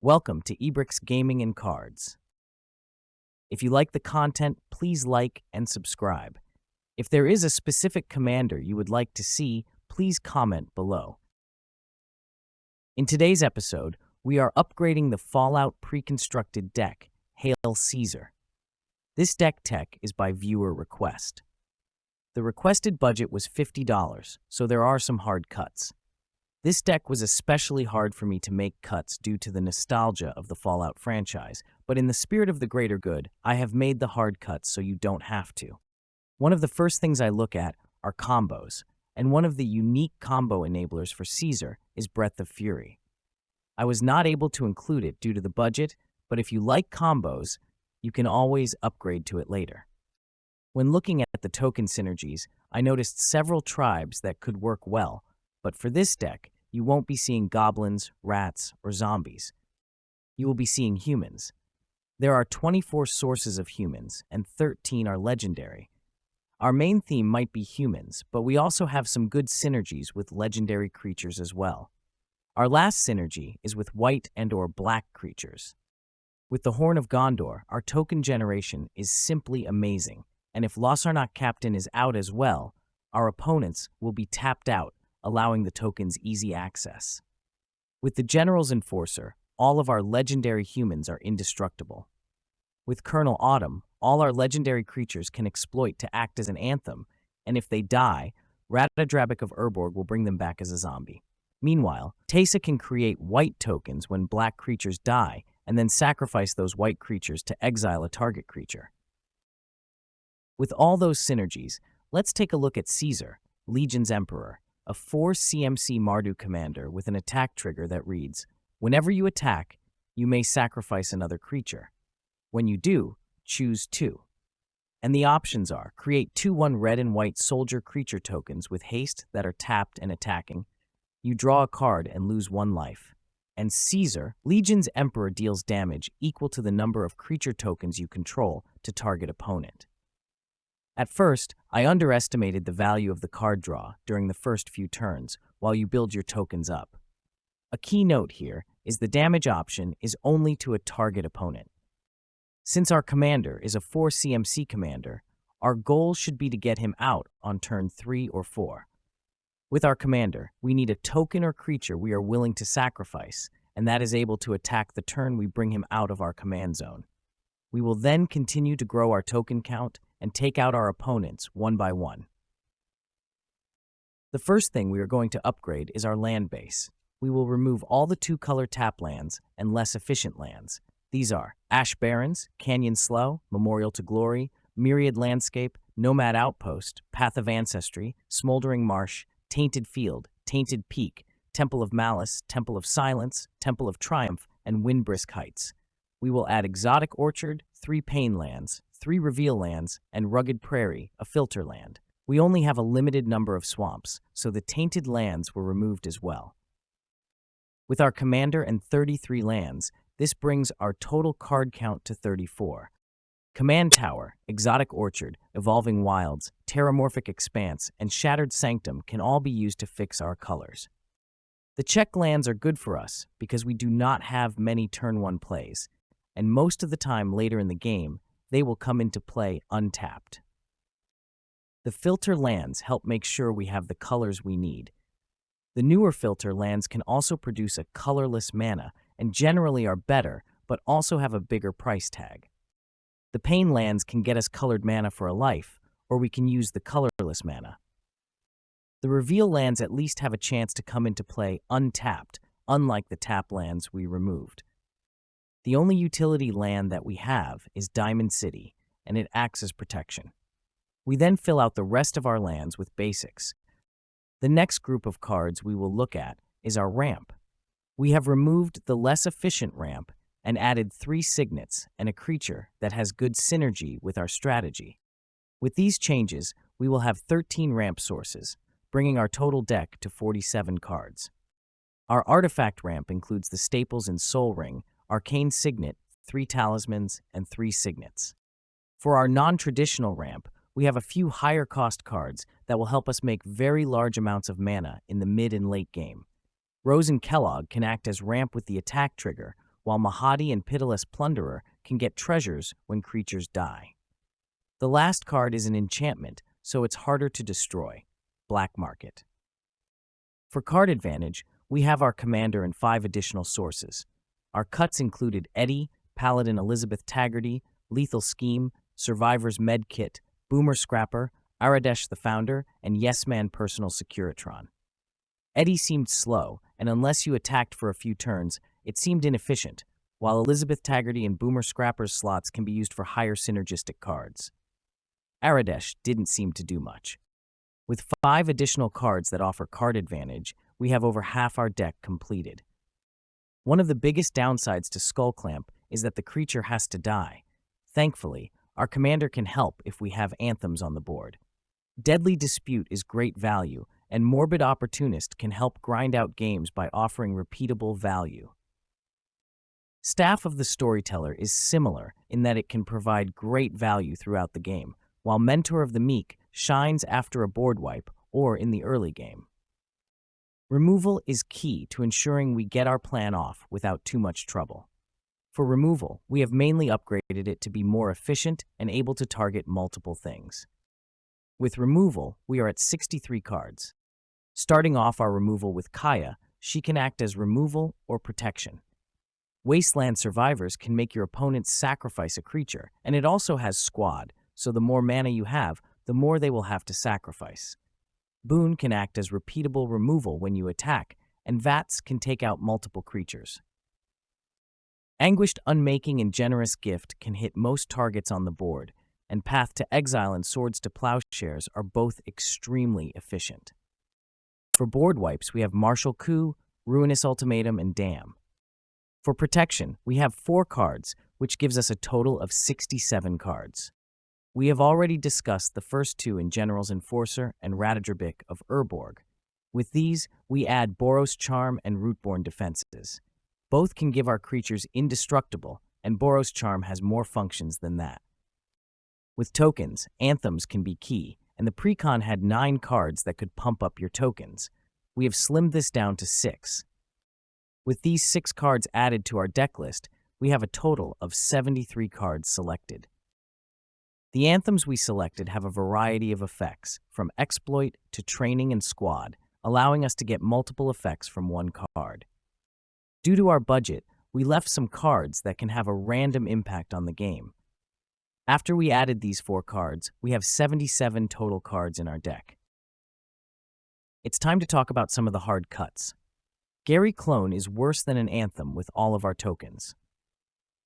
Welcome to Ebrix Gaming and Cards. If you like the content, please like and subscribe. If there is a specific commander you would like to see, please comment below. In today's episode, we are upgrading the Fallout Preconstructed deck, Hail Caesar. This deck tech is by viewer request. The requested budget was $50, so there are some hard cuts. This deck was especially hard for me to make cuts due to the nostalgia of the Fallout franchise, but in the spirit of the greater good, I have made the hard cuts so you don't have to. One of the first things I look at are combos, and one of the unique combo enablers for Caesar is Breath of Fury. I was not able to include it due to the budget, but if you like combos, you can always upgrade to it later. When looking at the token synergies, I noticed several tribes that could work well, but for this deck, you won't be seeing goblins, rats, or zombies. You will be seeing humans. There are 24 sources of humans, and 13 are legendary. Our main theme might be humans, but we also have some good synergies with legendary creatures as well. Our last synergy is with white and/or black creatures. With the Horn of Gondor, our token generation is simply amazing, and if Lossarnach Captain is out as well, our opponents will be tapped out, allowing the tokens easy access. With the General's Enforcer, all of our legendary humans are indestructible. With Colonel Autumn, all our legendary creatures can exploit to act as an anthem, and if they die, Ratadrabik of Urborg will bring them back as a zombie. Meanwhile, Teysa can create white tokens when black creatures die, and then sacrifice those white creatures to exile a target creature. With all those synergies, let's take a look at Caesar, Legion's Emperor, a 4 CMC Marduk commander with an attack trigger that reads, "Whenever you attack, you may sacrifice another creature. When you do, choose 2. And the options are, create 2/1 red and white soldier creature tokens with haste that are tapped and attacking. You draw a card and lose 1 life. And Caesar, Legion's Emperor deals damage equal to the number of creature tokens you control to target opponent. At first, I underestimated the value of the card draw during the first few turns while you build your tokens up. A key note here is the damage option is only to a target opponent. Since our commander is a 4 CMC commander, our goal should be to get him out on turn 3 or 4. With our commander, we need a token or creature we are willing to sacrifice, and that is able to attack the turn we bring him out of our command zone. We will then continue to grow our token count and take out our opponents one by one. The first thing we are going to upgrade is our land base. We will remove all the 2-color tap lands and less efficient lands. These are Ash Barrens, Canyon Slough, Memorial to Glory, Myriad Landscape, Nomad Outpost, Path of Ancestry, Smoldering Marsh, Tainted Field, Tainted Peak, Temple of Malice, Temple of Silence, Temple of Triumph, and Windbrisk Heights. We will add Exotic Orchard, 3 Pain lands, 3 Reveal lands, and Rugged Prairie, a filter land. We only have a limited number of swamps, so the tainted lands were removed as well. With our commander and 33 lands, this brings our total card count to 34. Command Tower, Exotic Orchard, Evolving Wilds, Terramorphic Expanse, and Shattered Sanctum can all be used to fix our colors. The check lands are good for us because we do not have many turn 1 plays, and most of the time later in the game, they will come into play untapped. The filter lands help make sure we have the colors we need. The newer filter lands can also produce a colorless mana and generally are better, but also have a bigger price tag. The Pain lands can get us colored mana for a life, or we can use the colorless mana. The Reveal lands at least have a chance to come into play untapped, unlike the tap lands we removed. The only utility land that we have is Diamond City, and it acts as protection. We then fill out the rest of our lands with basics. The next group of cards we will look at is our ramp. We have removed the less efficient ramp and added 3 signets and a creature that has good synergy with our strategy. With these changes, we will have 13 ramp sources, bringing our total deck to 47 cards. Our artifact ramp includes the staples in Soul Ring, Arcane Signet, 3 talismans, and 3 signets. For our non-traditional ramp, we have a few higher cost cards that will help us make very large amounts of mana in the mid and late game. Rose and Kellogg can act as ramp with the attack trigger, while Mahadi and Pitiless Plunderer can get treasures when creatures die. The last card is an enchantment, so it's harder to destroy. Black Market. For card advantage, we have our commander and 5 additional sources. Our cuts included Eddie, Paladin Elizabeth Taggarty, Lethal Scheme, Survivor's Med Kit, Boomer Scrapper, Aradesh the Founder, and Yes Man Personal Securitron. Eddie seemed slow, and unless you attacked for a few turns, it seemed inefficient, while Elizabeth Taggarty and Boomer Scrapper's slots can be used for higher synergistic cards. Aradesh didn't seem to do much. With 5 additional cards that offer card advantage, we have over half our deck completed. One of the biggest downsides to Skullclamp is that the creature has to die. Thankfully, our commander can help if we have anthems on the board. Deadly Dispute is great value, and Morbid Opportunist can help grind out games by offering repeatable value. Staff of the Storyteller is similar in that it can provide great value throughout the game, while Mentor of the Meek shines after a board wipe or in the early game. Removal is key to ensuring we get our plan off without too much trouble. For removal, we have mainly upgraded it to be more efficient and able to target multiple things. With removal, we are at 63 cards. Starting off our removal with Kaya, she can act as removal or protection. Wasteland Survivors can make your opponents sacrifice a creature, and it also has Squad, so the more mana you have, the more they will have to sacrifice. Boon can act as repeatable removal when you attack, and Vats can take out multiple creatures. Anguished Unmaking and Generous Gift can hit most targets on the board, and Path to Exile and Swords to Plowshares are both extremely efficient. For board wipes, we have Martial Coup, Ruinous Ultimatum, and Dam. For protection, we have 4 cards, which gives us a total of 67 cards. We have already discussed the first 2 in General's Enforcer and Radadrabik of Urborg. With these, we add Boros Charm and Rootborn defenses. Both can give our creatures indestructible, and Boros Charm has more functions than that. With tokens, anthems can be key, and the Precon had 9 cards that could pump up your tokens. We have slimmed this down to 6. With these 6 cards added to our deck list, we have a total of 73 cards selected. The anthems we selected have a variety of effects, from exploit to training and squad, allowing us to get multiple effects from one card. Due to our budget, we left some cards that can have a random impact on the game. After we added these 4 cards, we have 77 total cards in our deck. It's time to talk about some of the hard cuts. Gary Clone is worse than an anthem with all of our tokens.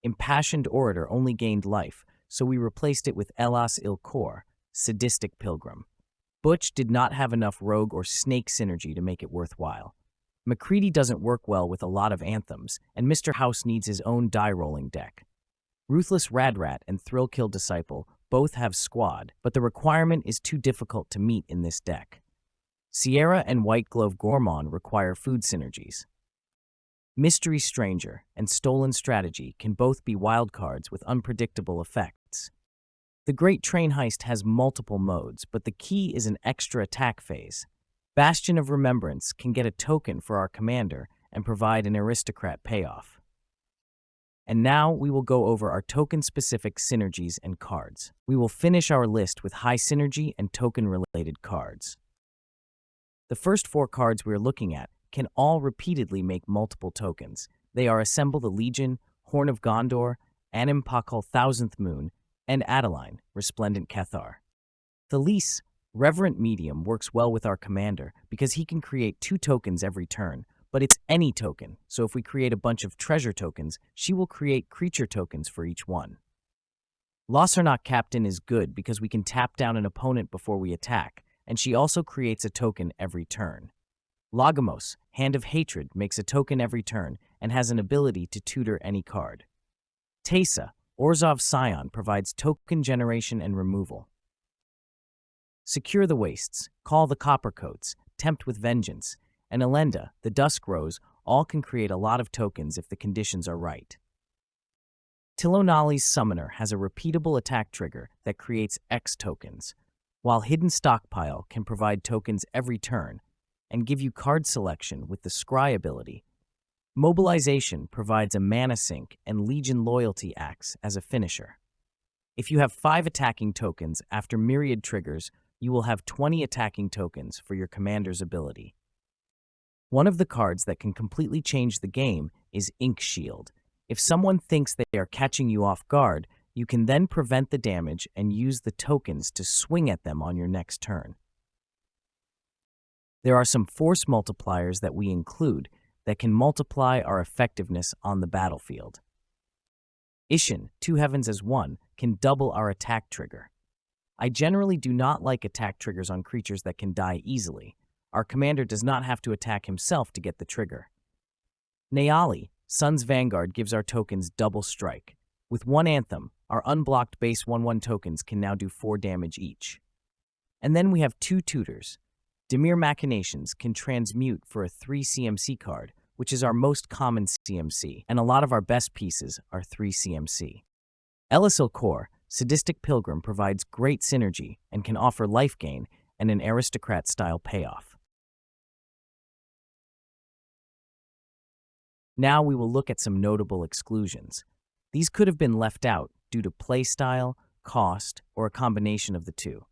Impassioned Orator only gained life, so we replaced it with Elas Il-Kor, Sadistic Pilgrim. Butch did not have enough rogue or snake synergy to make it worthwhile. McCready doesn't work well with a lot of anthems, and Mr. House needs his own die-rolling deck. Ruthless Radrat and Thrillkill Disciple both have squad, but the requirement is too difficult to meet in this deck. Sierra and White Glove Gourmand require food synergies. Mystery Stranger and Stolen Strategy can both be wildcards with unpredictable effects. The Great Train Heist has multiple modes, but the key is an extra attack phase. Bastion of Remembrance can get a token for our commander and provide an aristocrat payoff. And now we will go over our token-specific synergies and cards. We will finish our list with high synergy and token-related cards. The first 4 cards we are looking at can all repeatedly make multiple tokens. They are Assemble the Legion, Horn of Gondor, Anim Pakal Thousandth Moon, and Adeline, Resplendent Cathar. Thalice, Reverent Medium, works well with our commander because he can create 2 tokens every turn, but it's any token, so if we create a bunch of treasure tokens, she will create creature tokens for each one. Lossarnok Captain is good because we can tap down an opponent before we attack, and she also creates a token every turn. Lagomos, Hand of Hatred, makes a token every turn and has an ability to tutor any card. Teysa, Orzhov Scion, provides token generation and removal. Secure the Wastes, Call the Coppercoats, Tempt with Vengeance, and Elenda, the Dusk Rose, all can create a lot of tokens if the conditions are right. Tilonali's Summoner has a repeatable attack trigger that creates X tokens, while Hidden Stockpile can provide tokens every turn and give you card selection with the Scry ability. Mobilization provides a mana sink, and Legion Loyalty acts as a finisher. If you have 5 attacking tokens after myriad triggers, you will have 20 attacking tokens for your commander's ability. One of the cards that can completely change the game is Ink Shield. If someone thinks they are catching you off guard, you can then prevent the damage and use the tokens to swing at them on your next turn. There are some force multipliers that we include that can multiply our effectiveness on the battlefield. Ishin, 2 heavens as 1, can double our attack trigger. I generally do not like attack triggers on creatures that can die easily. Our commander does not have to attack himself to get the trigger. Nayali, Sun's Vanguard, gives our tokens double strike. With 1 Anthem, our unblocked base 1/1 tokens can now do 4 damage each. And then we have 2 tutors. Dimir Machinations can transmute for a 3 CMC card, which is our most common CMC, and a lot of our best pieces are 3 CMC. Elisil Kor, Sadistic Pilgrim, provides great synergy and can offer life gain and an aristocrat-style payoff. Now we will look at some notable exclusions. These could have been left out due to playstyle, cost, or a combination of the two.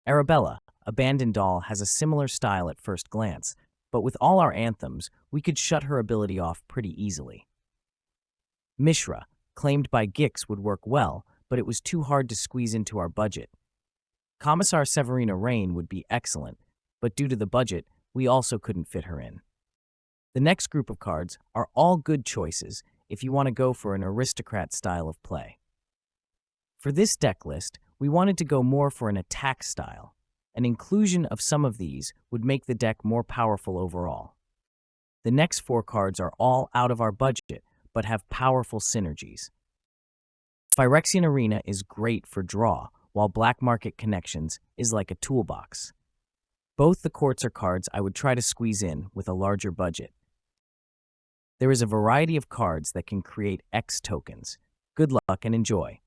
Arabella, Abandoned Doll, has a similar style at first glance, but with all our anthems, we could shut her ability off pretty easily. Mishra, claimed by Gix, would work well, but it was too hard to squeeze into our budget. Commissar Severina Rain would be excellent, but due to the budget, we also couldn't fit her in. The next group of cards are all good choices if you want to go for an aristocrat style of play. For this deck list, we wanted to go more for an attack style. An inclusion of some of these would make the deck more powerful overall. The next 4 cards are all out of our budget, but have powerful synergies. Phyrexian Arena is great for draw, while Black Market Connections is like a toolbox. Both the courts are cards I would try to squeeze in with a larger budget. There is a variety of cards that can create X tokens. Good luck and enjoy.